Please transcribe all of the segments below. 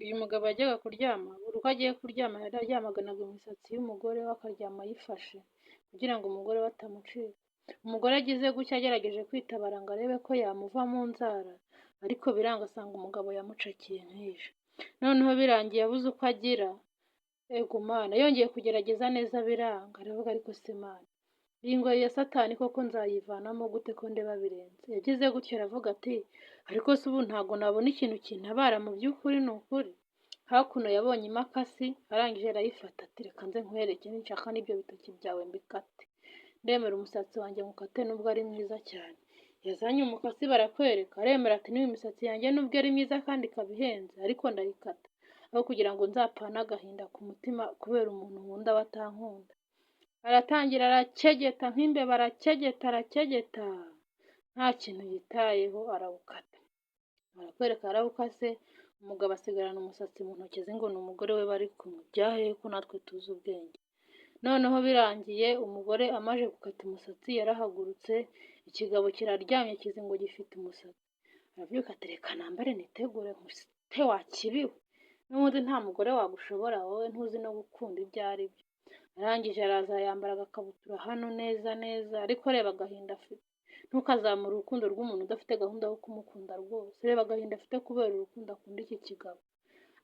Uyu mugabo yajyaga kuryama, buri uko agiye kuryama yaryamaganaga imisatsi y'umugore we akaryama ayifashe kugira ngo umugore we atamucika. Umugore agize gutya agerageje kwitabara ngo arebe ko yamuva mu nzara, ariko biranga asanga umugabo yamucakiye nk'ije. Noneho birangiye abuze uko agira, ego Mana, yongeye kugerageza neza biranga, aravuga ariko se Mana, iyi ngoyi ya Satani koko nzayivanamo gute ko ndeba birenze? Yagize gutya aravuga ati ariko se ubu ntabwo nabona ikintu kintabara mu by'ukuri ni ukuri. Hakuno yabonye imakasi arangije arayifata ati reka nze nkwereke ninshaka n'ibyo bitoki byawe mbikate. Ndemera umusatsi wanjye ngukate nubwo ari mwiza cyane. Yazanye umukasi barakwereka, aremera ati n'iyi misatsi yanjye nubwo ari myiza kandi ikaba ihenze ariko ndayikata, aho kugira ngo nzapfane agahinda ku mutima kubera umuntu nkunda batankunda. Aratangira arakegeta nk'imbeba, arakegeta nta kintu yitayeho, arawukata. Barakwereka arawukase, umugabo asigarana umusatsi mu ntoki ze ngo ni umugore we bari kumwe. Byahehe ko natwe tuzi ubwenge. Noneho birangiye umugore amaze gukata umusatsi yarahagurutse, ikigabo kiraryamye kizi ngo gifite umusatsi. Arabyuka ati reka nambare nitegure nkute wakibiwe. N'ubundi nta mugore wagushobora wowe ntuzi no gukunda ibyo ari byo. Arangije araza yambara agakabutura hano neza neza, ariko reba agahinda afite. Ntukazamure urukundo rw'umuntu udafite gahunda yo kumukunda rwose. Reba agahinda afite kubera urukundo akunda iki kigabo.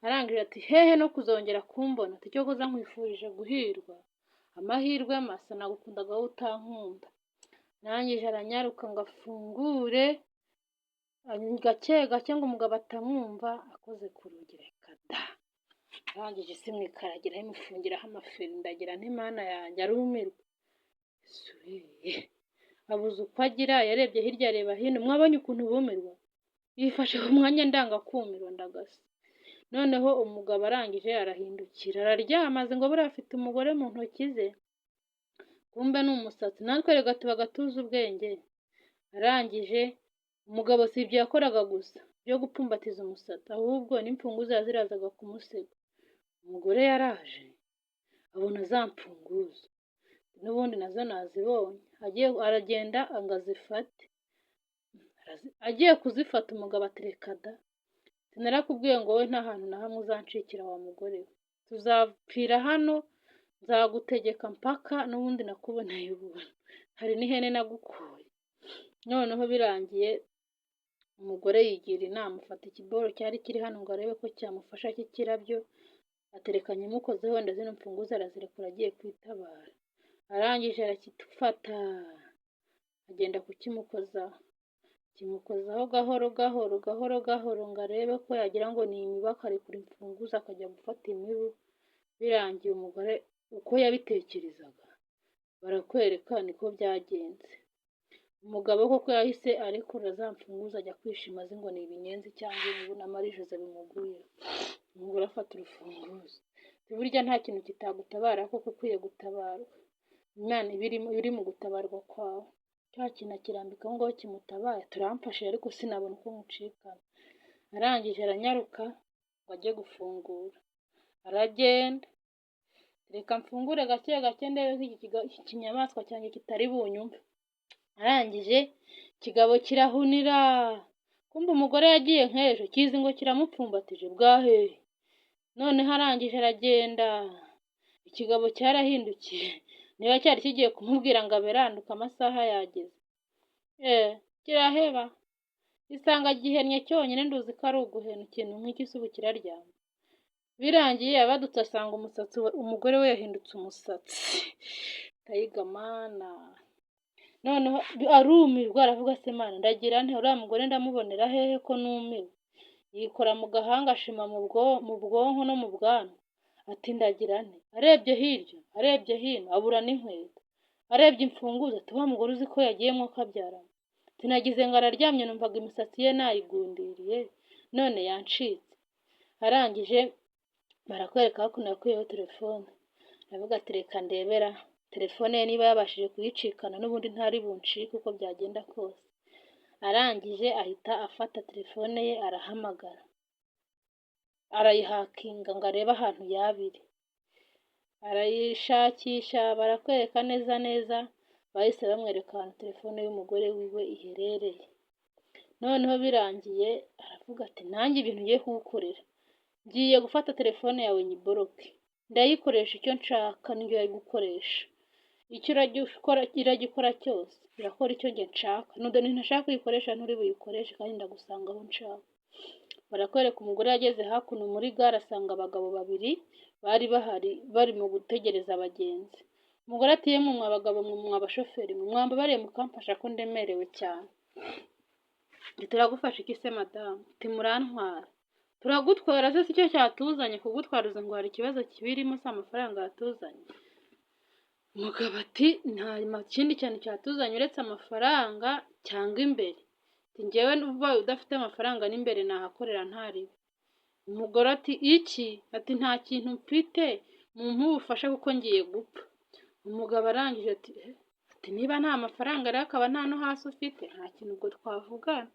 Arangije ati hehe no kuzongera kumbona, ati cyo koza nkwifurije guhirwa. Amahirwe masa nagukundaga wowe utankunda. Arangije aranyaruka ngo afungure gake gake ngo umugabo atamwumva, akoze ku rugi reka da. Arangije isi mwikaragiraho imufungiraho amaferi, ndagira nti Mana yanjye arumirwa. Suye abuze uko agira, yarebye hirya areba hino, mwabonye ukuntu bumirwa? Yifashe ku mwanya ndanga kumirwa ndagasa. Noneho umugabo arangije arahindukira araryama, azi ngo buriya afite umugore mu ntoki ze, kumbe ni umusatsi. Natwe rega tuba gatuza ubwenge. Arangije umugabo si ibyo yakoraga gusa byo gupfumbatiza umusatsi, ahubwo n'imfunguzo yazirazaga kumusega. Umugore yaraje abona za mfunguzo, n'ubundi nazo nazibonye, aragenda ngo azifate. Agiye kuzifata umugabo ati reka da, sinarakubwiye ngo wowe nta hantu na hamwe uzancikira wa mugore we, tuzapfira hano, nzagutegeka mpaka n'ubundi nakuboneye ubuntu, hari n'ihene nagukoye. Noneho birangiye umugore yigira inama, afata ikiboro cyari kiri hano ngo arebe ko cyamufasha cy'ikirabyo, atereka nyimukozeho wenda zino mfunguzo arazirekura agiye kwitabara. Arangije arakifata agenda kukimukozaho, kimukozaho gahoro gahoro gahoro gahoro ngo arebe ko yagira ngo ni imibu, akarekura imfunguzo akajya gufata imibu. Birangiye umugore uko yabitekerezaga barakwereka niko byagenze. Umugabo koko yahise arekura za mfunguzo ajya kwishima azi ngo ni ibinyenzi cyangwa imibu na Marie Jose bimuguye. Umugore afata urufunguzo. Burya nta kintu kitagutabara kuko ukwiye gutabarwa. Imana iri mu gutabarwa kwawe. Cya kintu akirambika aho ngaho kimutabaye, turamfashe ariko sinabona uko mucikana. Arangije aranyaruka ngo ajye gufungura. Aragenda. Reka mfungure gake gake ndebe ko iki kinyamaswa cyanjye kitari bunyumve. Arangije ikigabo kirahunira. Kumbe umugore yagiye nk'ejo kizi ngo kiramupfumbatije bwahehe. Noneho arangije aragenda. Ikigabo cyarahindukiye. Niba cyari kigiye kumubwira ngo aberanduka amasaha yageze. Kiraheba. Isanga gihennye cyonyine, nduzi ko ari uguhena ikintu nk'iki ubu kiraryama. Birangiye abadutse asanga umusatsi umugore we yahindutse umusatsi. Tayiga Mana. Noneho arumirwa aravuga se Mana ndagira nte uriya mugore ndamubonera hehe ko numiwe? Yikora mu gahanga ashima mu bwonko no mu bwanwa. Ati ndagira nte? Arebye hirya arebye hino abura n'inkweto, arebye imfunguzo ati wa mugore uzi ko yagiyemo kabyarana. Tinagize ngo araryamye numvaga imisatsi ye nayigundiriye none yancitse. Arangije barakwereka hakuno yakuyeho telefone. Aravuga ati reka ndebera telefone ye niba yabashije kuyicikana, n'ubundi ntari buncike uko byagenda kose. Arangije ahita afata telefone ye arahamagara, arayihakinga ngo arebe ahantu yabiri. Arayishakisha barakwereka neza neza, bahise bamwereka ahantu telefone y'umugore wiwe iherereye. Noneho birangiye aravuga ati nanjye ibintu ngiye kugukorera ngiye gufata telefone yawe nyiboroke, ndayikoresha icyo nshaka niyo yari gukoresha, icyo iragikora cyose irakora icyo njye nshaka, ntashaka kuyikoresha nturi buyikoreshe kandi ndagusanga aho nshaka. Barakwereka umugore yageze hakuno muri gare asanga abagabo babiri bari bahari barimo gutegereza abagenzi. Umugore ati yemwe mwa bagabo mwe mwa bashoferi mwe mwambabariye mukamfasha ko ndemerewe cyane. Turagufasha iki se madamu? Ati murantwara. Turagutwara se si cyo cyatuzanye kugutwaruza ngo hari ikibazo kibirimo se amafaranga yatuzanye? Umugabo ati nta kindi cyane cyatuzanye uretse amafaranga cyangwa imbere. Ati njyewe ubaye udafite amafaranga n'imbere nahakorera ntariwe. Umugore ati iki? Ati nta kintu mfite mumpe ubufasha kuko ngiye gupfa. Umugabo arangije ati niba nta mafaranga rero akaba nta no hasi ufite nta kintu ubwo twavugana.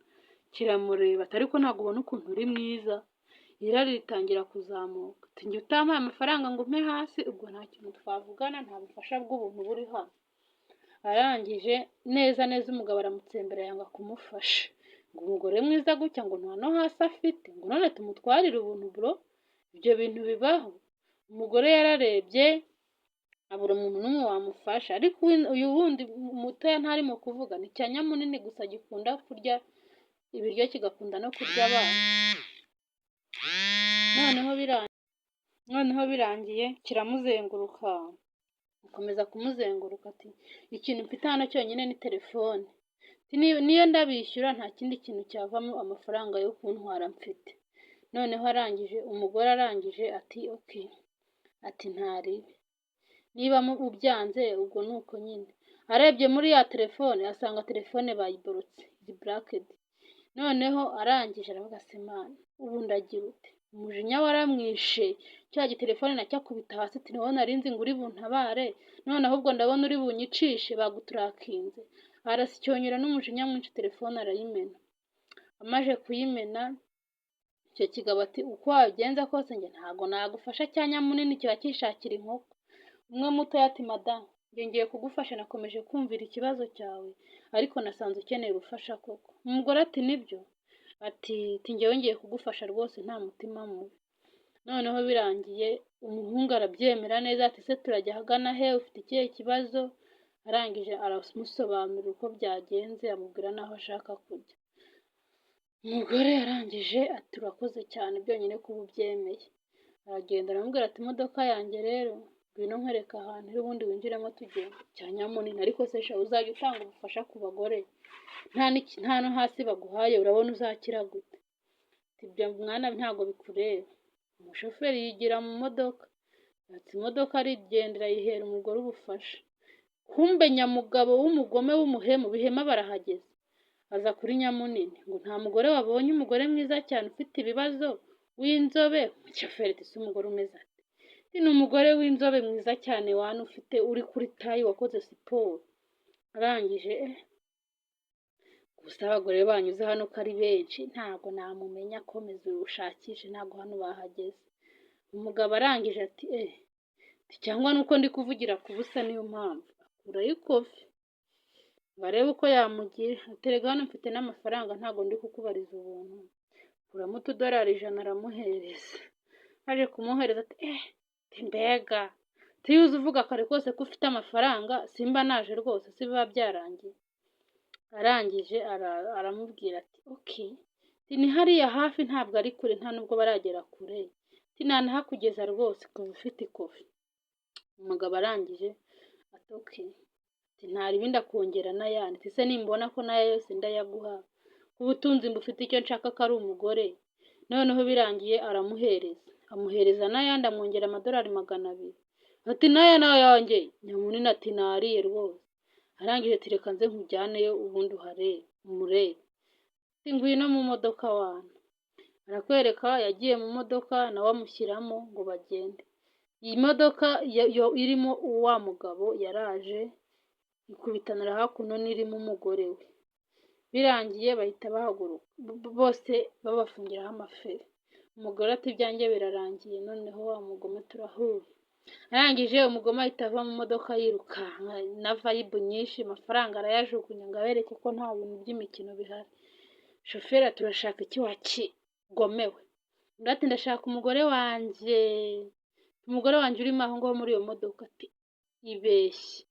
Kiramureba ati ariko ntabwo ubona ukuntu uri mwiza. Irari ritangira kuzamuka. Ati njye utampaye amafaranga ngo umpe hasi ubwo nta kintu twavugana, nta bufasha bw'ubuntu buri hano. Arangije neza umugabo aramutsembera yanga kumufasha. Ngo umugore mwiza gutya ngo nta no hasi afite ngo none tumutwarire ubuntu bro, ibyo bintu bibaho? Umugore yararebye abura umuntu n'umwe wamufasha, ariko uyu wundi mutoya ntarimo kuvuga ni cyanyamunini gusa gikunda kurya ibiryo kigakunda no kurya abana. Noneho birangiye kiramuzenguruka, akomeza kumuzenguruka ati ikintu mfite hano cyonyine ni telefone, niyo ndabishyura nta kindi kintu cyavamo amafaranga yo kuntwara mfite. Noneho umugore arangije ati okay, ati ntaribe niba ubyanze ubwo nuko nyine. Arebye muri ya telefone asanga telefone bayiborotse iri bracket. Noneho arangije aravuga se mana ubu ndagira ute? Umujinya waramwishe, cya gitelefone nacyakubita hasi ati niho narinzi ngo uri buntabare, none ahubwo ndabona uri bunyicishe baguturakinze. Arasicyonyera n'umujinya mwinshi telefone arayimena. Amaje kuyimena icyo kigabo ati uko wabigenza kose njye ntago nagufasha, cyanyamunini kiba kishakira inkoko. Umwe mutoya ati madamu njye ngiye kugufasha, nakomeje kumvira ikibazo cyawe ariko nasanze ukeneye ubufasha koko. Umugore ati nibyo? Ati njyewe ngiye kugufasha rwose nta mutima mubi. Noneho birangiye umuhungu arabyemera neza ati se turajya ahagana he, ufite ikihe kibazo? Arangije aramusobanurira uko byagenze amubwira n'aho ashaka kujya. Umugore yarangije ati urakoze cyane byonyine kuba ubyemeye. Aragenda aramubwira ati imodoka yanjye rero ngwino nkwereka ahantu iri ubundi winjiremo tugenda. Cyanyamunini ariko se sha uzajya utanga ubufasha ku bagore nta no hasi baguhaye urabona uzakira gute? Ati ibyo mwana ntabwo bikureba. Umushoferi yigira mu modoka, ati imodoka arigendera yihera umugore ubufasha. Kumbe nyamugabo w'umugome w'umuhemu bihema barahageze. Aza kuri nyamunini ngo nta mugore wabonye umugore mwiza cyane ufite ibibazo w'inzobe? Umushoferi ati se umugore umeze ate? Ni umugore w'inzobe mwiza cyane wana ufite uri kuri tayi wakoze siporo. Arangije gusa abagore banyuze hano ko ari benshi ntabwo namumenya, komeza urushakishe ntabwo hano bahageze. Umugabo arangije ati cyangwa nuko ndi kuvugira ku busa niyo mpamvu. Akurayo ikofi barebe uko yamugira. Aterega hano mfite n'amafaranga ntabwo ndi kukubariza ubuntu. Kuramo $100 aramuhereza. Aje kumuhereza ati mbega tuyuze uvuga kare kose ko ufite amafaranga simba naje rwose si biba byarangiye. Arangije aramubwira ati okay, ni hariya hafi ntabwo ari kure nta nubwo baragera kure, ntanahakugeza rwose kuva ufite ikofi. Umugabo arangije ati okay, ntari ibindi akongera n'ayandi. Se nimbona ko nayo yose ndayaguha ku butunzi mbufite icyo nshaka ko ari umugore. Noneho birangiye amuhereza n'ayandi amwongera $200. Ati naya nayanjye. Nyamunini ati nariye rwose. Arangije ati reka nze nkujyaneyo ubundi umurebe. Ati ngwino mu modoka wana. Arakwereka yagiye mu modoka nawe amushyiramo ngo bagende. Iyi modoka irimo uwa mugabo yaraje ikubitanira hakuno n'irimo umugore we. Birangiye bahita bahaguruka bose babafungiraho amaferi. Umugore ati ibyanjye birarangiye noneho wa mugome turahuye. Arangije umugome ahita ava mu modoka yirukanka na vibe nyinshi, amafaranga arayajugunya ngo abereke ko nta bintu by'imikino bihari. Shoferi turashaka iki wakigomewe? undi ati ndashaka umugore wanjye, umugore wanjye urimo aho ngaho muri iyo modoka. Ati ibeshye,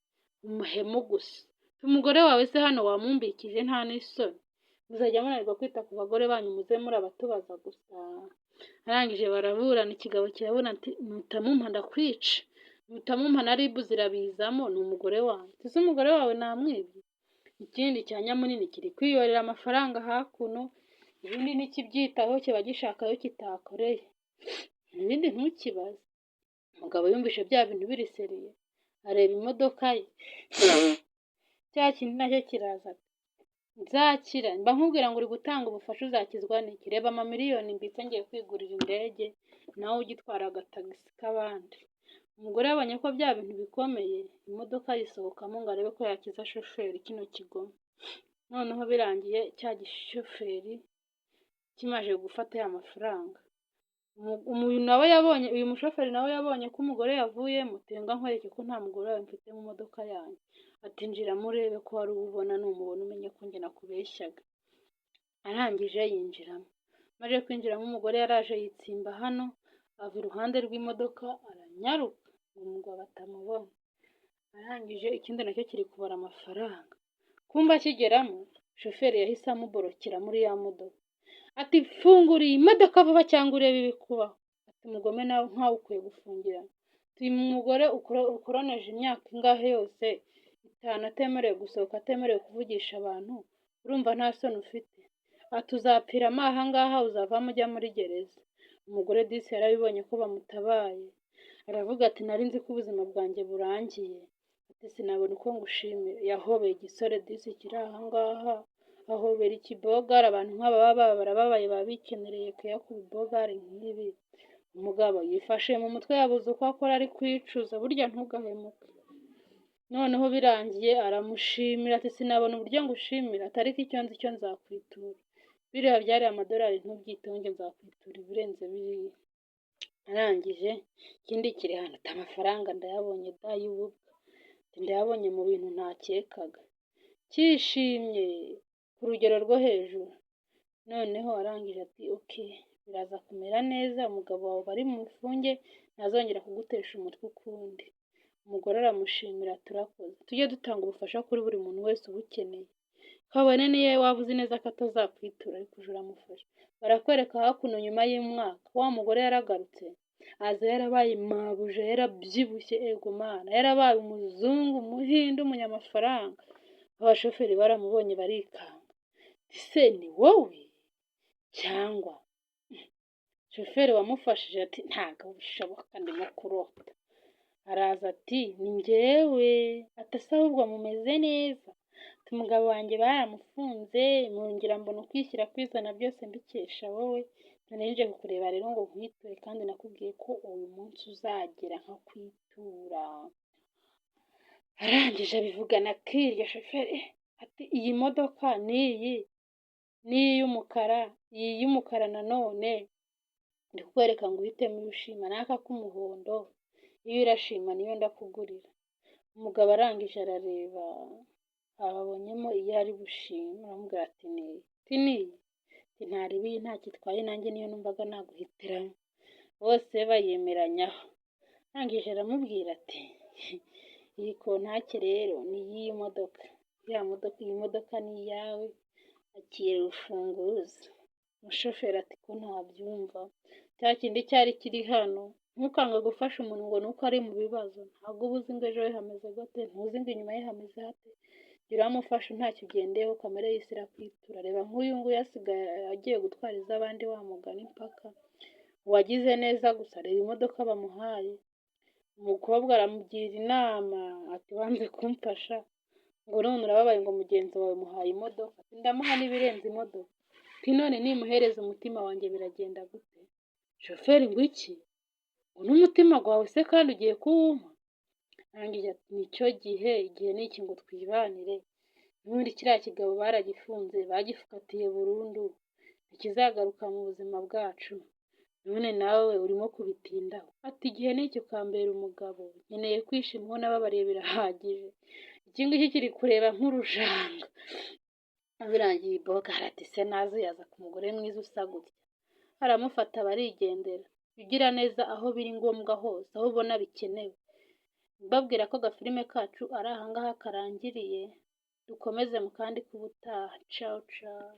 umuhemu gusa. Umugore wawe se hano wamumbikije nta n'isoni, muzajya munanirwa kwita ku bagore banyu, muze muri abatubaza gusa. Arangije baraburana, ikigabo kirabura ati nutamumpa ndakwica, nutamumpa na ribu zirabizamo, ni umugore wanjye. Ese umugore wawe namwibye? Ikindi cya nyamunini kiri kwiyorera amafaranga hakuno, ibindi ntikibyitaho, kiba gishaka ayo kitakoreye, ibindi ntukibaze. Umugabo yumvishe bya bintu biriseriye, areba imodoka ye, cya kindi nacyo kiraza ati nzakira, mba nkubwira ngo uri gutanga ubufasha uzakizwa n'iki? Reba amamiliyoni mbitse ngiye kwigurira indege, nawe ugitwara agatagisi k'abandi. Umugore yabonye ko bya bintu bikomeye, imodoka yisohokamo ngo arebe ko yakiza shoferi kino kigoma. Noneho birangiye cya gishoferi kimaze gufata ya mafaranga, uyu mushoferi nawe yabonye ko umugore yavuyemo, tenga nkwereke ko nta mugore wawe mfite mu modoka yanjye. Ati njira murebe ko wari ubona, numubona umenye ko njye nakubeshyaga. Arangije yinjiramo, maze kwinjiramo umugore yaraje yitsimba hano, ava iruhande rw'imodoka aranyaruka ngo umugabo atamubona. Arangije ikindi nacyo kiri kubara amafaranga, kumva akigeramo shoferi yahise amuborokera muri ya modoka. Ati fungura iyi modoka vuba cyangwa urebe ibikubaho. Ati umugome nawe nkawe ukwiye gufungira. Uyu mugore ukoroneje imyaka ingahe yose, 5 atemerewe gusohoka, atemerewe kuvugisha abantu, urumva nta soni ufite? Ati uzapfiramo aha ngaha, uzavamo ujya muri gereza. Umugore disi yarabibonye ko bamutabaye, aravuga ati nari nzi ko ubuzima bwanjye burangiye, ati sinabona uko ngushimira. Yahobeye igisore disi kiri aha ngaha, ahobera ikibogari. Abantu nk'aba baba barababaye, baba bikenereye keya ku bibogari nk'ibi. Umugabo yifashe mu mutwe, yabuze uko akora, ari kwicuza. Burya ntugahemuke. Noneho birangiye aramushimira, ati sinabona uburyo ngushimira, atari ko icyo nzi cyo nzakwitura. Biriya byari amadolari ntubyiteho, njye nzakwitura ibirenze biriya. Arangije ikindi kiri hano, ati amafaranga ndayabonye y'ububwa, ndayabonye mu bintu ntakekaga. Cyishimye ku rugero rwo hejuru. Noneho arangije ati okay, biraza kumera neza, umugabo wawe bari mufunge, ntazongera kugutesha umutwe ukundi. Umugore aramushimira, turakoze. Tujye dutanga ubufasha kuri buri muntu wese ubukeneye, kabone niyo waba uzi neza ko atazakwitura, ariko uje uramufasha. Barakwereka hakuno nyuma y'umwaka wa mugore yaragarutse, aza yarabaye mabuja, yarabyibushye, ego mana, yarabaye umuzungu, umuhinde, umunyamafaranga. Abashoferi baramubonye barikanga, ese ni wowe cyangwa? Shoferi wamufashije ati ntabwo bishoboka, ndimo kurota. Araza ati ni njyewe. Atase ahubwo mumeze neza? Ati umugabo wanjye baramufunze, mwongera mbona ukwishyira kwizana byose mbikesha wowe. None nje kukureba rero ngo nkwiture, kandi nakubwiye ko uyu munsi uzagera nka kwitura. Arangije abivugana kirya shoferi ati iyi modoka ni iy'umukara nanone, ndi kukwereka ngo uhitemo iyo ushima, n'aka k'umuhondo iyo urashima niyo ndakugurira. Umugabo arangije arareba, ababonyemo iyo ari bushima, aramubwira ati niyi ntaribi, ntakitwaye, nanjye niyo numvaga naguhitiramo. Bose bayemeranyaho. Arangije aramubwira ati iyi kontake rero ni iy'iyi modoka, iyi modoka ni iyawe, akira urufunguzo. Umushoferi ati ko ntabyumva, cya kindi cyari kiri hano, ntukange gufasha umuntu ngo nuko ari mu bibazo, ntabwo uba uzi ngo ejo he hameze gute, ntuzi ngo inyuma ye hameze hate. Gira uramufasha ntacyo ugendeyeho, kamere y'isi irakwitura. Reba nk'uyu nguyu asigaye agiye gutwariza abandi wa mugani mpaka. Uwagize neza gusa, reba imodoka bamuhaye. Umukobwa aramugira inama ati wanze kumfasha, ngo none urababaye ngo mugenzi wawe muhaye imodoka. Ati ndamuha n'ibirenze imodoka. Ati none nimuhereza umutima wanjye biragenda gute? Shoferi ngo iki? Ngo n'umutima wawe se kandi ugiye kuwumpa? Arangije ati nicyo gihe ni iki ngo twibanire, n'ubundi kiriya kigabo baragifunze, bagifatiye burundu, ntikizagaruka mu buzima bwacu, none nawe urimo kubitindaho. Ati igihe ni iki ukambera umugabo, nkeneye kwishima, n'ababariye birahagije, iki ngiki kiri kureba nk'urujanga. Birangiye ibogara ati se nazuyaza ku mugore mwiza usa gutya, aramufata barigendera. Ugira neza aho biri ngombwa hose, aho ubona bikenewe. Mbabwira ko agafilime kacu ari aha ngaha karangiriye, dukomeze mu kandi k'ubutaha. Ciao ciao.